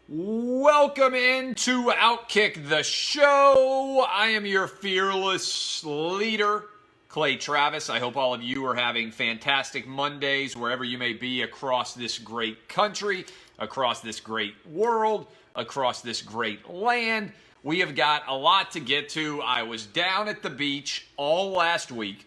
Welcome into Outkick the Show. I am your fearless leader, Clay Travis. I hope all of you are having fantastic Mondays wherever you may be across this great country, across this great world, across this great land. We have got a lot to get to. I was down at the beach all last week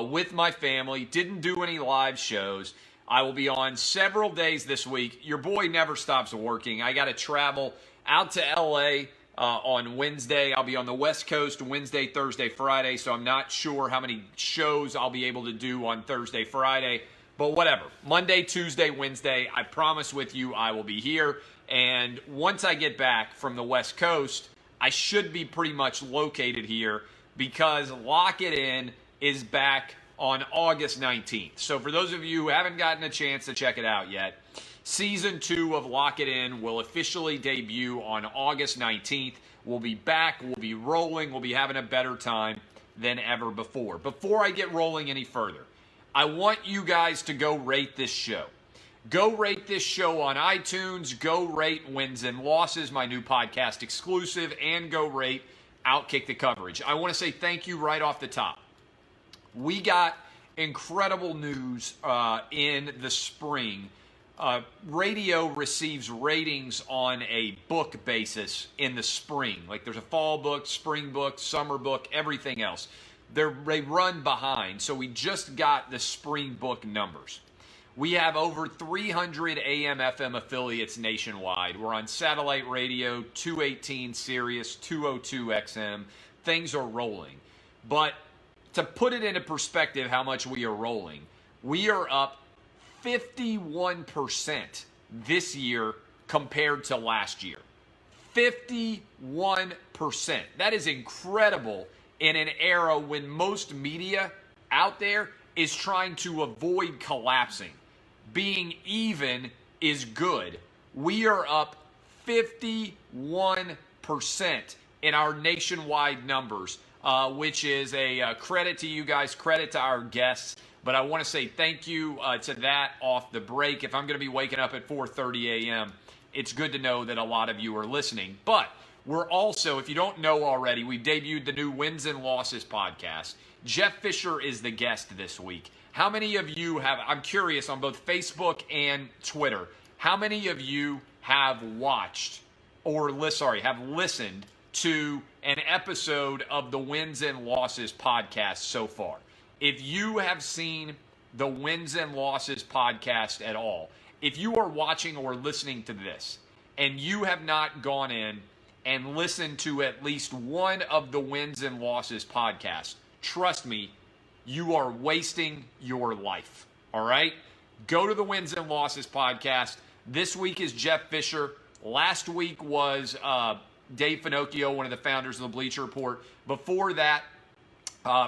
with my family. Didn't do any live shows. I will be on several days this week. Your boy never stops working. I got to travel out to LA on Wednesday. I'll be on the West Coast Wednesday, Thursday, Friday, so I'm not sure how many shows I'll be able to do on Thursday, Friday, but whatever. Monday, Tuesday, Wednesday, I promise with you I will be here, and once I get back from the West Coast, I should be pretty much located here because Lock It In is back on August 19th. So for those of you who haven't gotten a chance to check it out yet, Season 2 of Lock It In will officially debut on August 19th. We'll be back, we'll be rolling, we'll be having a better time than ever before. Before I get rolling any further, I want you guys to go rate this show. Go rate this show on iTunes, go rate Wins and Losses, my new podcast exclusive, and go rate Outkick the Coverage. I want to say thank you right off the top. We got incredible news in the spring. Radio receives ratings on a book basis in the spring. Like there's a fall book, spring book, summer book, everything else. They run behind. So we just got the spring book numbers. We have over 300 AM FM affiliates nationwide. We're on satellite radio, 218 Sirius, 202 XM. Things are rolling. But to put it into perspective how much we are rolling, we are up 51% this year compared to last year. 51%. That is incredible in an era when most media out there is trying to avoid collapsing. Being even is good. We are up 51% in our nationwide numbers. Which is a credit to you guys, credit to our guests. But I want to say thank you to that off the break. If I'm going to be waking up at 4:30 a.m., it's good to know that a lot of you are listening. But we're also, if you don't know already, we debuted the new Wins and Losses podcast. Jeff Fisher is the guest this week. How many of you have, I'm curious, on both Facebook and Twitter, how many of you have watched or have listened to an episode of the Wins and Losses podcast so far? If you have seen the Wins and Losses podcast at all, if you are watching or listening to this and you have not gone in and listened to at least one of the Wins and Losses podcasts, trust me, you are wasting your life. All right? Go to the Wins and Losses podcast. This week is Jeff Fisher. Last week was Dave Finocchio, one of the founders of the Bleacher Report. Before that,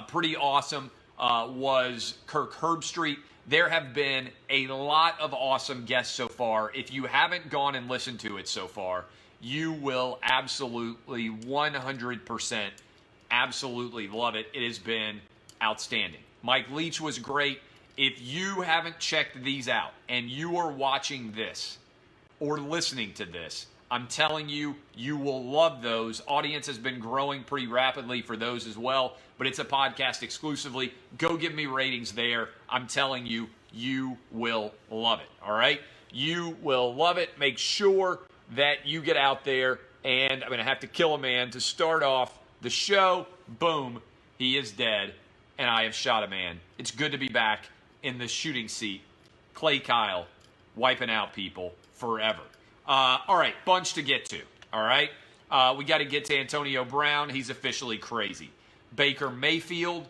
pretty awesome, was Kirk Herbstreit. There have been a lot of awesome guests so far. If you haven't gone and listened to it so far, you will absolutely 100% absolutely love it. It has been outstanding. Mike Leach was great. If you haven't checked these out and you are watching this or listening to this, I'm telling you, you will love those. Audience has been growing pretty rapidly for those as well, but it's a podcast exclusively. Go give me ratings there. I'm telling you, you will love it, all right? You will love it. Make sure that you get out there, and I'm going to have to kill a man to start off the show. Boom, he is dead, and I have shot a man. It's good to be back in the shooting seat. Clay Kyle, wiping out people forever. All right, bunch to get to, all right? We got to get to Antonio Brown. He's officially crazy. Baker Mayfield,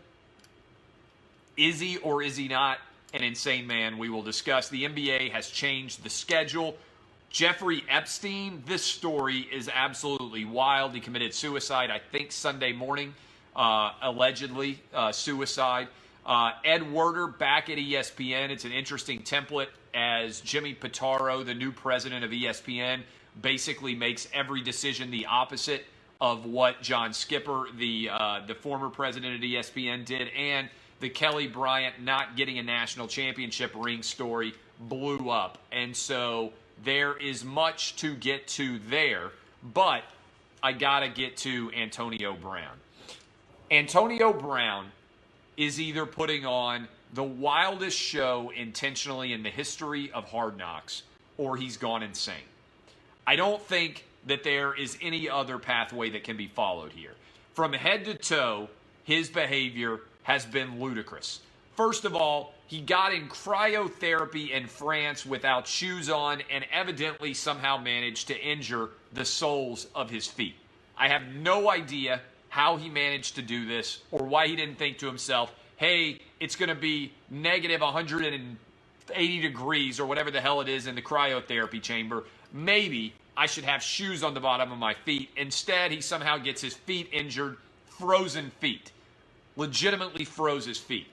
is he or is he not an insane man? We will discuss. The NBA has changed the schedule. Jeffrey Epstein, this story is absolutely wild. He committed suicide, I think, Sunday morning, allegedly suicide. Ed Werder back at ESPN. It's an interesting template as Jimmy Pitaro, the new president of ESPN, basically makes every decision the opposite of what John Skipper, the former president at ESPN, did, and the Kelly Bryant not getting a national championship ring story blew up. And so there is much to get to there, but I got to get to Antonio Brown. Antonio Brown is either putting on the wildest show intentionally in the history of Hard Knocks, or he's gone insane. I don't think that there is any other pathway that can be followed here. From head to toe, his behavior has been ludicrous. First of all, he got in cryotherapy in France without shoes on and evidently somehow managed to injure the soles of his feet. I have no idea how he managed to do this or why he didn't think to himself, hey, it's going to be negative 180 degrees or whatever the hell it is in the cryotherapy chamber. Maybe I should have shoes on the bottom of my feet. Instead, he somehow gets his feet injured, frozen feet. Legitimately froze his feet.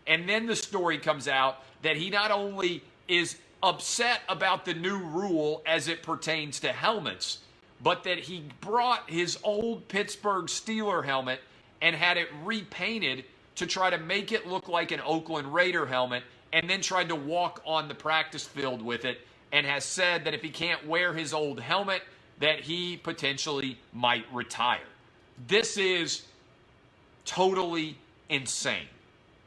And then the story comes out that he not only is upset about the new rule as it pertains to helmets, but that he brought his old Pittsburgh Steeler helmet and had it repainted to try to make it look like an Oakland Raider helmet, and then tried to walk on the practice field with it, and has said that if he can't wear his old helmet, that he potentially might retire. This is totally insane,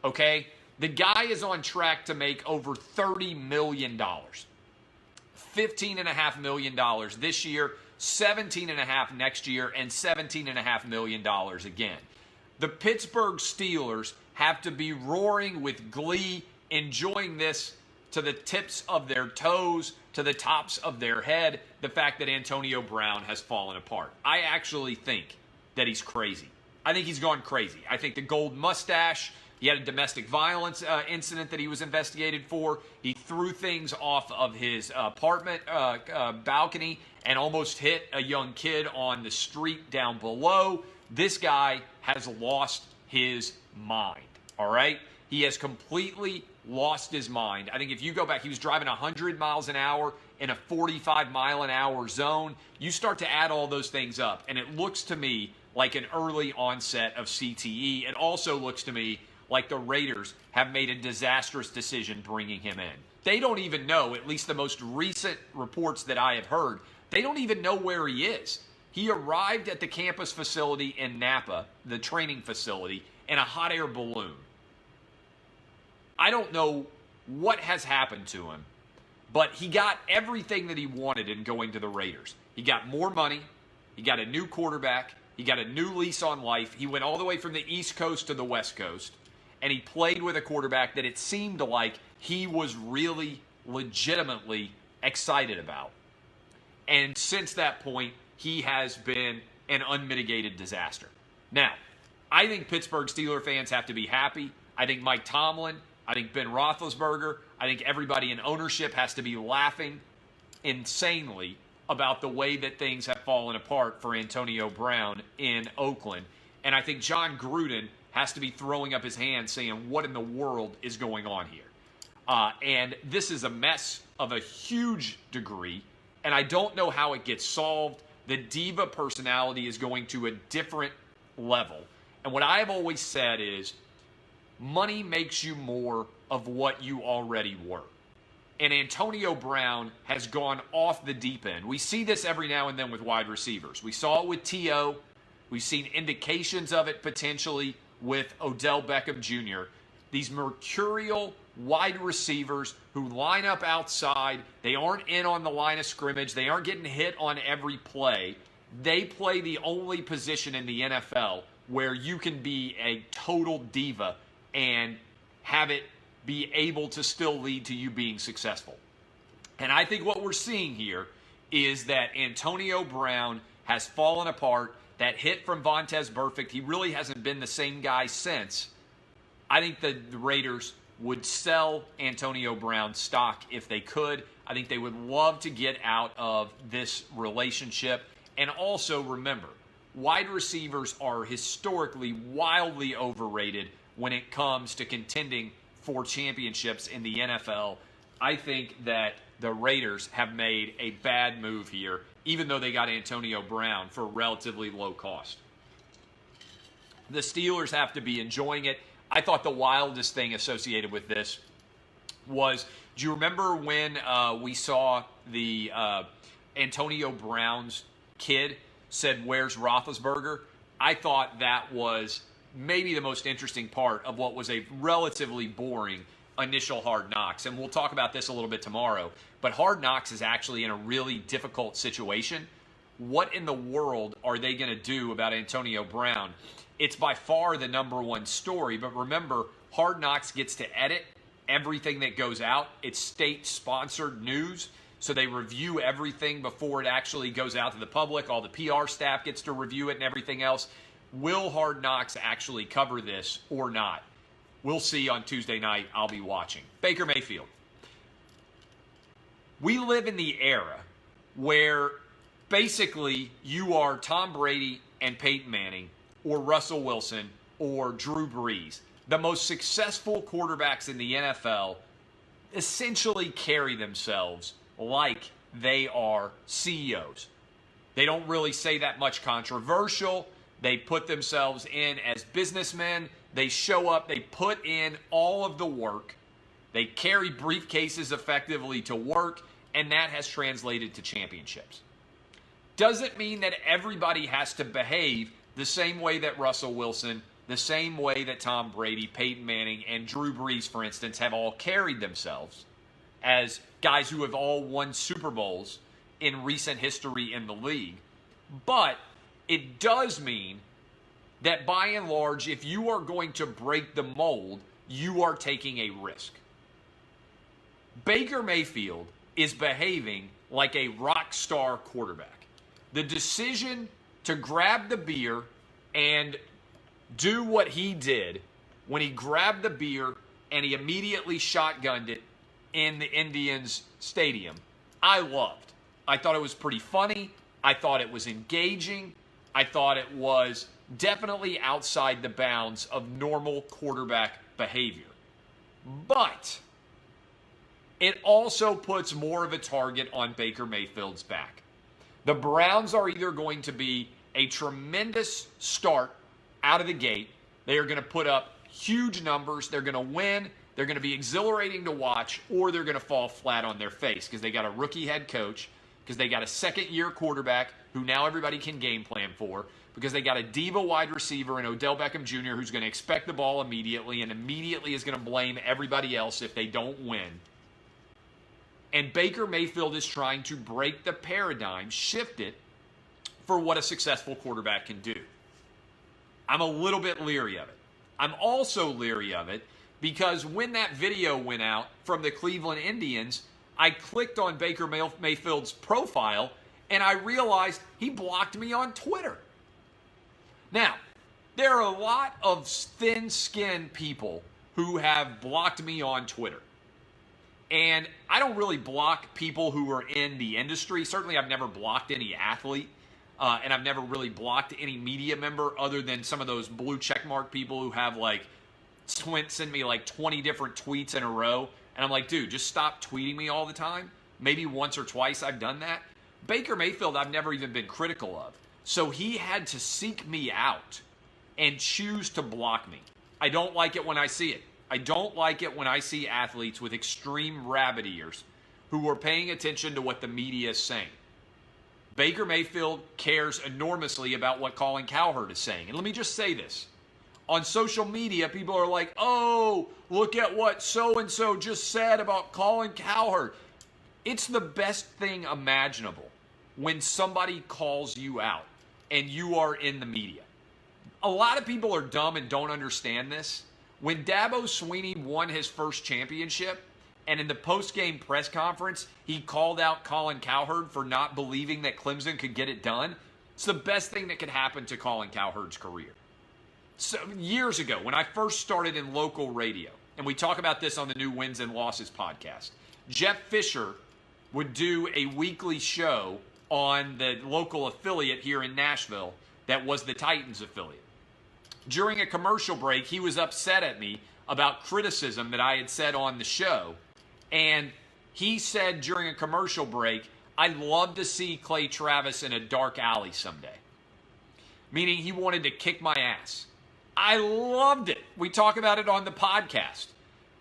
okay? The guy is on track to make over $30 million. $15.5 million this year, $17.5 million next year, and $17.5 million again. The Pittsburgh Steelers have to be roaring with glee, enjoying this to the tips of their toes, to the tops of their head, the fact that Antonio Brown has fallen apart. I actually think that he's crazy. I think he's gone crazy. I think the gold mustache, he had a domestic violence incident that he was investigated for. He threw things off of his apartment balcony and almost hit a young kid on the street down below. This guy has lost his mind, all right? He has completely lost his mind. I think if you go back, he was driving 100 miles an hour in a 45-mile-an-hour zone. You start to add all those things up, and it looks to me like an early onset of CTE. It also looks to me like the Raiders have made a disastrous decision bringing him in. They don't even know, at least the most recent reports that I have heard, they don't even know where he is. He arrived at the campus facility in Napa, the training facility, in a hot air balloon. I don't know what has happened to him, but he got everything that he wanted in going to the Raiders. He got more money. He got a new quarterback. He got a new lease on life. He went all the way from the East Coast to the West Coast, and he played with a quarterback that it seemed like he was really legitimately excited about. And since that point, he has been an unmitigated disaster. Now, I think Pittsburgh Steelers fans have to be happy. I think Mike Tomlin, I think Ben Roethlisberger, I think everybody in ownership has to be laughing insanely about the way that things have fallen apart for Antonio Brown in Oakland. And I think Jon Gruden has to be throwing up his hands saying, what in the world is going on here? And this is a mess of a huge degree, and I don't know how it gets solved. The diva personality is going to a different level. And what I've always said is, money makes you more of what you already were. And Antonio Brown has gone off the deep end. We see this every now and then with wide receivers. We saw it with T.O. We've seen indications of it potentially with Odell Beckham Jr. These mercurial wide receivers who line up outside. They aren't in on the line of scrimmage. They aren't getting hit on every play. They play the only position in the NFL where you can be a total diva and have it be able to still lead to you being successful. And I think what we're seeing here is that Antonio Brown has fallen apart. That hit from Vontaze Burfict, he really hasn't been the same guy since. I think the Raiders would sell Antonio Brown stock if they could. I think they would love to get out of this relationship. And also remember, wide receivers are historically wildly overrated when it comes to contending for championships in the NFL. I think that the Raiders have made a bad move here, even though they got Antonio Brown for relatively low cost. The Steelers have to be enjoying it. I thought the wildest thing associated with this was, do you remember when we saw the Antonio Brown's kid said, "Where's Roethlisberger?" I thought that was maybe the most interesting part of what was a relatively boring initial Hard Knocks. And we'll talk about this a little bit tomorrow. But Hard Knocks is actually in a really difficult situation. What in the world are they going to do about Antonio Brown? It's by far the number one story. But remember, Hard Knocks gets to edit everything that goes out. It's state-sponsored news. So they review everything before it actually goes out to the public. All the PR staff gets to review it and everything else. Will Hard Knocks actually cover this or not? We'll see on Tuesday night. I'll be watching. Baker Mayfield. We live in the era where basically you are Tom Brady and Peyton Manning or Russell Wilson or Drew Brees. The most successful quarterbacks in the NFL essentially carry themselves like they are CEOs. They don't really say that much controversial. They put themselves in as businessmen. They show up. They put in all of the work. They carry briefcases effectively to work, and that has translated to championships. Doesn't mean that everybody has to behave the same way that Russell Wilson, the same way that Tom Brady, Peyton Manning, and Drew Brees, for instance, have all carried themselves as guys who have all won Super Bowls in recent history in the league. But it does mean that by and large, if you are going to break the mold, you are taking a risk. Baker Mayfield is behaving like a rock star quarterback. The decision to grab the beer and do what he did when he grabbed the beer and he immediately shotgunned it in the Indians stadium, I loved. I thought it was pretty funny. I thought it was engaging. I thought it was definitely outside the bounds of normal quarterback behavior. But it also puts more of a target on Baker Mayfield's back. The Browns are either going to be a tremendous start out of the gate. They are going to put up huge numbers. They're going to win. They're going to be exhilarating to watch, or they're going to fall flat on their face because they got a rookie head coach, because they got a second-year quarterback who now everybody can game plan for, because they got a diva wide receiver in Odell Beckham Jr. who's going to expect the ball immediately and immediately is going to blame everybody else if they don't win. And Baker Mayfield is trying to break the paradigm, shift it for what a successful quarterback can do. I'm a little bit leery of it. I'm also leery of it because when that video went out from the Cleveland Indians, I clicked on Baker Mayfield's profile and I realized he blocked me on Twitter. Now, there are a lot of thin-skinned people who have blocked me on Twitter. And I don't really block people who are in the industry. Certainly, I've never blocked any athlete. And I've never really blocked any media member other than some of those blue checkmark people who have send me 20 different tweets in a row. And I'm like, dude, just stop tweeting me all the time. Maybe once or twice I've done that. Baker Mayfield, I've never even been critical of. So he had to seek me out and choose to block me. I don't like it when I see it. I don't like it when I see athletes with extreme rabbit ears who are paying attention to what the media is saying. Baker Mayfield cares enormously about what Colin Cowherd is saying. And let me just say this. On social media, people are like, oh, look at what so-and-so just said about Colin Cowherd. It's the best thing imaginable when somebody calls you out and you are in the media. A lot of people are dumb and don't understand this. When Dabo Swinney won his first championship, and in the post-game press conference, he called out Colin Cowherd for not believing that Clemson could get it done, it's the best thing that could happen to Colin Cowherd's career. So years ago, when I first started in local radio, and we talk about this on the new Wins and Losses podcast, Jeff Fisher would do a weekly show on the local affiliate here in Nashville that was the Titans affiliate. During a commercial break, he was upset at me about criticism that I had said on the show. And he said during a commercial break, I'd love to see Clay Travis in a dark alley someday. Meaning he wanted to kick my ass. I loved it. We talk about it on the podcast.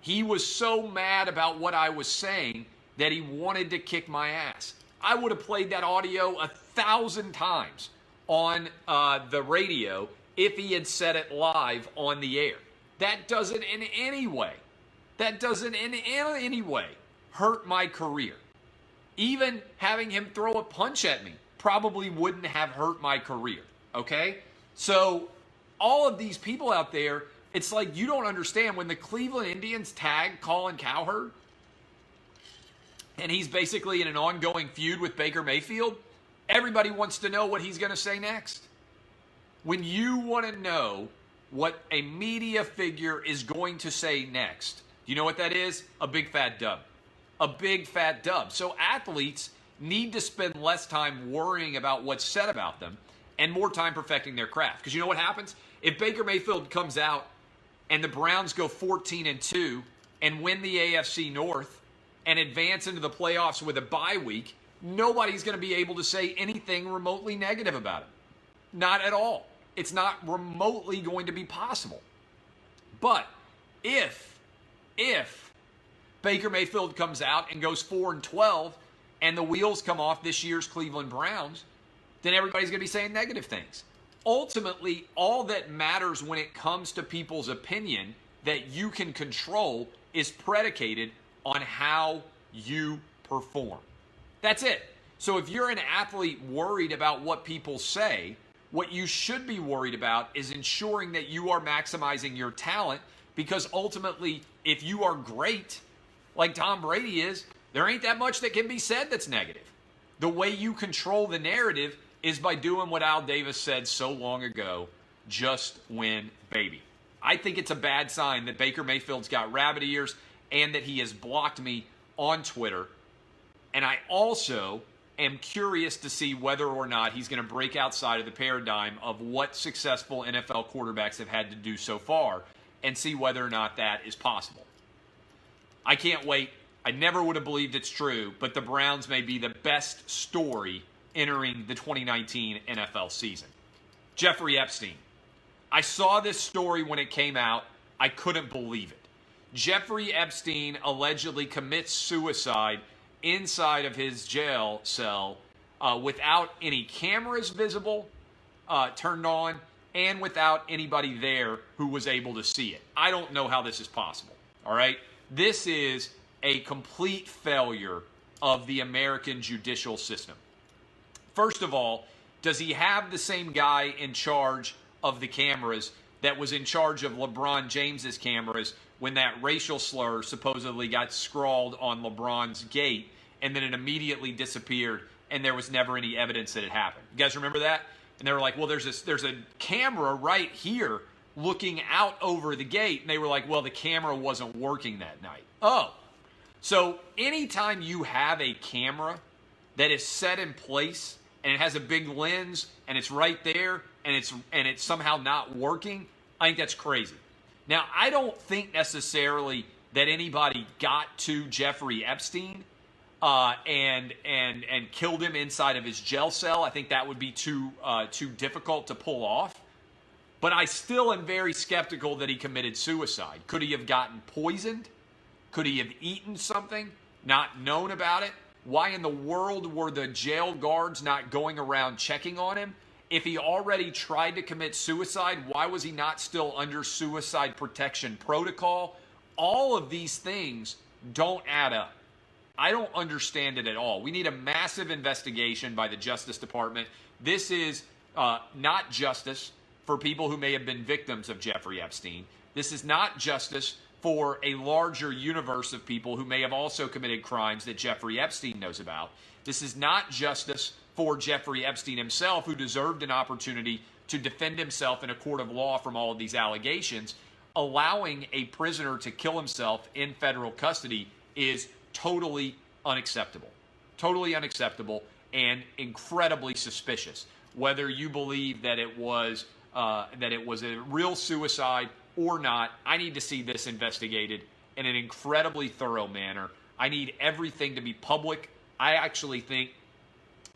He was so mad about what I was saying that he wanted to kick my ass. I would have played that audio 1,000 times on the radio if he had said it live on the air. That doesn't in any way hurt my career. Even having him throw a punch at me probably wouldn't have hurt my career, okay? So all of these people out there, it's like you don't understand when the Cleveland Indians tag Colin Cowherd and he's basically in an ongoing feud with Baker Mayfield, everybody wants to know what he's going to say next. When you want to know what a media figure is going to say next, do you know what that is? A big fat dub. A big fat dub. So athletes need to spend less time worrying about what's said about them and more time perfecting their craft. Because you know what happens? If Baker Mayfield comes out and the Browns go 14-2 and win the AFC North and advance into the playoffs with a bye week, nobody's going to be able to say anything remotely negative about it. Not at all. It's not remotely going to be possible. But if Baker Mayfield comes out and goes 4-12 and the wheels come off this year's Cleveland Browns, then everybody's going to be saying negative things. Ultimately, all that matters when it comes to people's opinion that you can control is predicated on how you perform. That's it. So if you're an athlete worried about what people say, what you should be worried about is ensuring that you are maximizing your talent, because ultimately, if you are great, like Tom Brady is, there ain't that much that can be said that's negative. The way you control the narrative is by doing what Al Davis said so long ago, just win, baby. I think it's a bad sign that Baker Mayfield's got rabbit ears and that he has blocked me on Twitter. And I also am curious to see whether or not he's going to break outside of the paradigm of what successful NFL quarterbacks have had to do so far and see whether or not that is possible. I can't wait. I never would have believed it's true, but the Browns may be the best story entering the 2019 NFL season. Jeffrey Epstein. I saw this story when it came out. I couldn't believe it. Jeffrey Epstein allegedly commits suicide inside of his jail cell without any cameras visible, turned on, and without anybody there who was able to see it. I don't know how this is possible, all right? This is a complete failure of the American judicial system. First of all, does he have the same guy in charge of the cameras that was in charge of LeBron James's cameras when that racial slur supposedly got scrawled on LeBron's gate and then it immediately disappeared and there was never any evidence that it happened? You guys remember that? And they were like, well, there's a camera right here looking out over the gate. And they were like, well, the camera wasn't working that night. Oh, so anytime you have a camera that is set in place and it has a big lens and it's right there and it's somehow not working, I think that's crazy. Now, I don't think necessarily that anybody got to Jeffrey Epstein and killed him inside of his jail cell. I think that would be too difficult to pull off. But I still am very skeptical that he committed suicide. Could he have gotten poisoned? Could he have eaten something, not known about it? Why in the world were the jail guards not going around checking on him? If he already tried to commit suicide, why was he not still under suicide protection protocol? All of these things don't add up. I don't understand it at all. We need a massive investigation by the Justice Department. This is not justice for people who may have been victims of Jeffrey Epstein. This is not justice for a larger universe of people who may have also committed crimes that Jeffrey Epstein knows about. This is not justice for Jeffrey Epstein himself, who deserved an opportunity to defend himself in a court of law from all of these allegations. Allowing a prisoner to kill himself in federal custody is totally unacceptable. Totally unacceptable and incredibly suspicious. Whether you believe that it was a real suicide or not, I need to see this investigated in an incredibly thorough manner. I need everything to be public. I actually think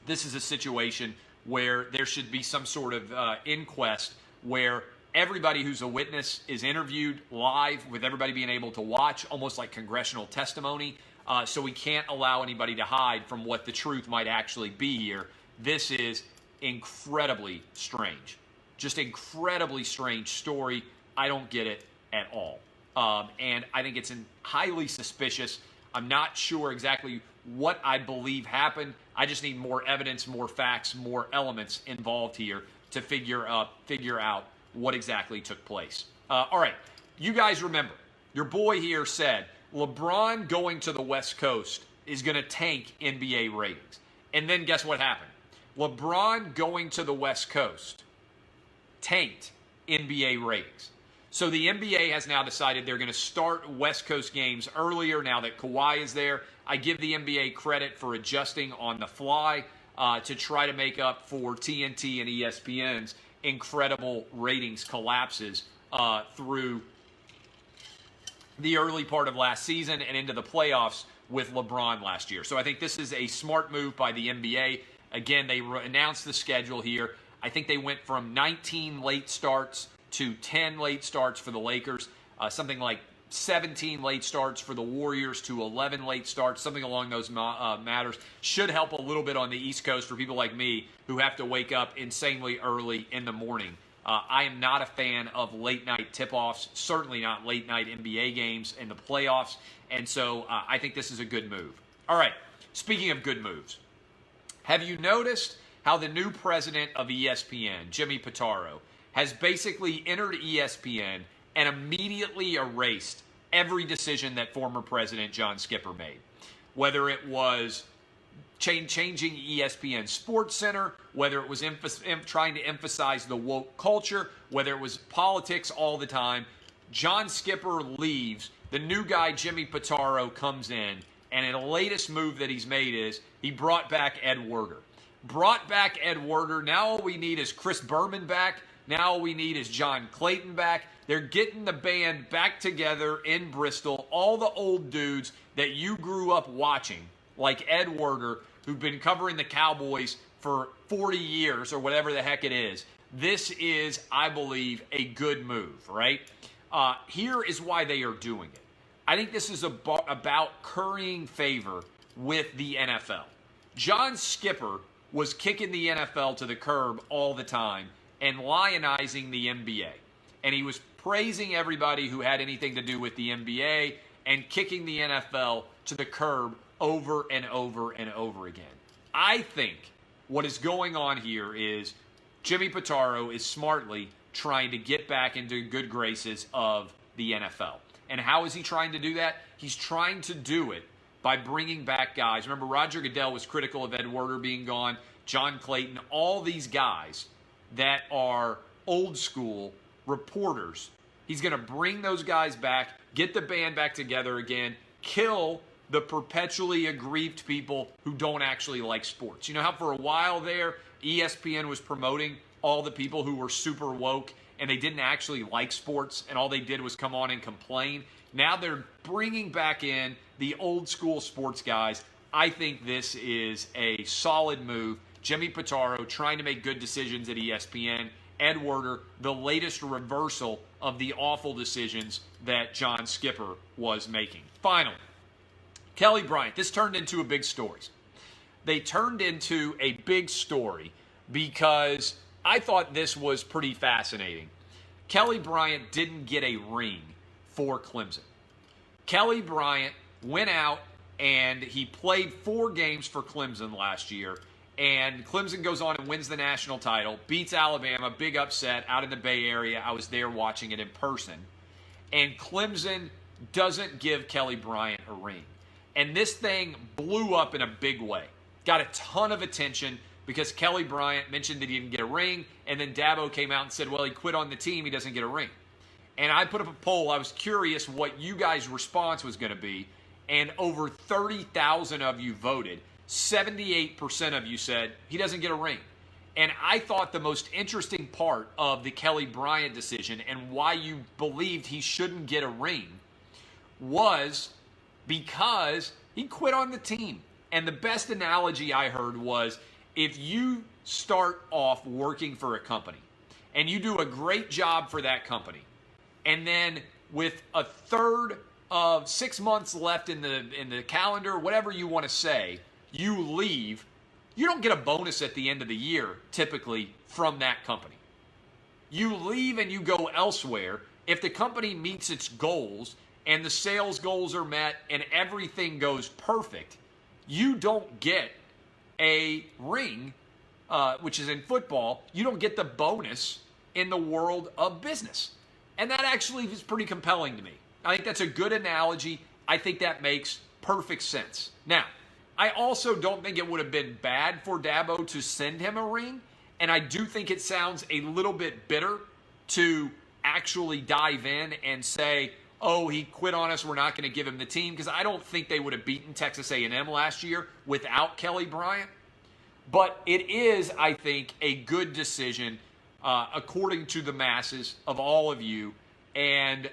this is a situation where there should be some sort of inquest where Everybody who's a witness is interviewed live with everybody being able to watch, almost like congressional testimony. So we can't allow anybody to hide from what the truth might actually be here. This is incredibly strange. Just incredibly strange story. I don't get it at all. And I think it's highly suspicious. I'm not sure exactly what I believe happened. I just need more evidence, more facts, more elements involved here to figure out what exactly took place. All right, you guys remember, your boy here said LeBron going to the West Coast is going to tank NBA ratings. And then guess what happened? LeBron going to the West Coast tanked NBA ratings. So the NBA has now decided they're going to start West Coast games earlier now that Kawhi is there. I give the NBA credit for adjusting on the fly to try to make up for TNT and ESPN's incredible ratings collapses through the early part of last season and into the playoffs with LeBron last year. So I think this is a smart move by the NBA. Again, they announced the schedule here. I think they went from 19 late starts to 10 late starts for the Lakers, something like 17 late starts for the Warriors to 11 late starts, something along those matters. Should help a little bit on the East Coast for people like me who have to wake up insanely early in the morning. I am not a fan of late-night tip-offs, certainly not late-night NBA games in the playoffs, and so I think this is a good move. All right, speaking of good moves, have you noticed how the new president of ESPN, Jimmy Pitaro, has basically entered ESPN and immediately erased every decision that former President John Skipper made? Whether it was changing ESPN Sports Center, whether it was trying to emphasize the woke culture, whether it was politics all the time. John Skipper leaves. The new guy, Jimmy Pitaro, comes in, and the latest move that he's made is he brought back Ed Werder. Brought back Ed Werder. Now all we need is Chris Berman back. Now all we need is John Clayton back. They're getting the band back together in Bristol. All the old dudes that you grew up watching, like Ed Werder, who've been covering the Cowboys for 40 years or whatever the heck it is. This is, I believe, a good move, right? Here is why they are doing it. I think this is about currying favor with the NFL. John Skipper was kicking the NFL to the curb all the time and lionizing the NBA. And he was praising everybody who had anything to do with the NBA and kicking the NFL to the curb over and over and over again. I think what is going on here is Jimmy Pitaro is smartly trying to get back into good graces of the NFL. And how is he trying to do that? He's trying to do it by bringing back guys. Remember, Roger Goodell was critical of Ed Werder being gone, John Clayton, all these guys that are old school reporters. He's going to bring those guys back, get the band back together again, kill the perpetually aggrieved people who don't actually like sports. You know how for a while there, ESPN was promoting all the people who were super woke and they didn't actually like sports and all they did was come on and complain? Now they're bringing back in the old school sports guys. I think this is a solid move. Jimmy Pitaro trying to make good decisions at ESPN. Ed Werder, the latest reversal of the awful decisions that John Skipper was making. Finally, Kelly Bryant. This turned into a big story. They turned into a big story because I thought this was pretty fascinating. Kelly Bryant didn't get a ring for Clemson. Kelly Bryant went out and he played 4 games for Clemson last year. And Clemson goes on and wins the national title, beats Alabama, big upset out in the Bay Area. I was there watching it in person. And Clemson doesn't give Kelly Bryant a ring. And this thing blew up in a big way. Got a ton of attention because Kelly Bryant mentioned that he didn't get a ring. And then Dabo came out and said, well, he quit on the team. He doesn't get a ring. And I put up a poll. I was curious what you guys' response was going to be. And over 30,000 of you voted. 78% of you said he doesn't get a ring. And I thought the most interesting part of the Kelly Bryant decision and why you believed he shouldn't get a ring was because he quit on the team. And the best analogy I heard was if you start off working for a company and you do a great job for that company, and then with a third of 6 months left in the calendar, whatever you want to say, you leave, you don't get a bonus at the end of the year typically from that company. You leave and you go elsewhere. If the company meets its goals and the sales goals are met and everything goes perfect, you don't get a ring, which is in football. You don't get the bonus in the world of business. And that actually is pretty compelling to me. I think that's a good analogy. I think that makes perfect sense. Now, I also don't think it would have been bad for Dabo to send him a ring. And I do think it sounds a little bit bitter to actually dive in and say, oh, he quit on us, we're not going to give him the team, because I don't think they would have beaten Texas A&M last year without Kelly Bryant. But it is, I think, a good decision according to the masses of all of you. And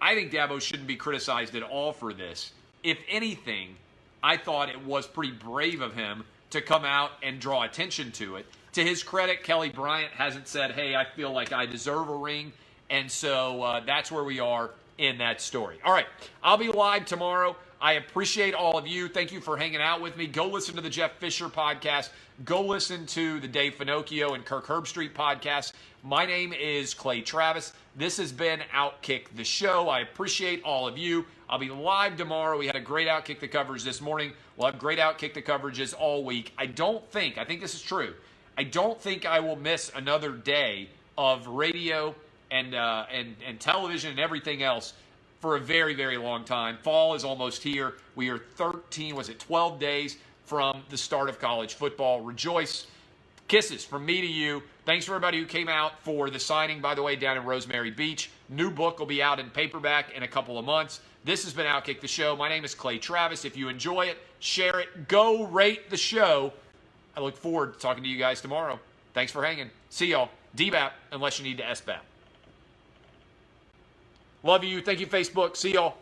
I think Dabo shouldn't be criticized at all for this. If anything, I thought it was pretty brave of him to come out and draw attention to it. To his credit, Kelly Bryant hasn't said, hey, I feel like I deserve a ring. And so that's where we are in that story. All right, I'll be live tomorrow. I appreciate all of you. Thank you for hanging out with me. Go listen to the Jeff Fisher podcast. Go listen to the Dave Finocchio and Kirk Herbstreit podcast. My name is Clay Travis. This has been Outkick the Show. I appreciate all of you. I'll be live tomorrow. We had a great Outkick the coverage this morning. We'll have great Outkick the coverages all week. I think this is true. I don't think I will miss another day of radio and television and everything else for a very, very long time. Fall is almost here. We are 12 days from the start of college football. Rejoice. Kisses from me to you. Thanks for everybody who came out for the signing, by the way, down in Rosemary Beach. New book will be out in paperback in a couple of months. This has been Outkick the Show. My name is Clay Travis. If you enjoy it, share it. Go rate the show. I look forward to talking to you guys tomorrow. Thanks for hanging. See y'all. DBAP, unless you need to SBAP. Love you. Thank you, Facebook. See y'all.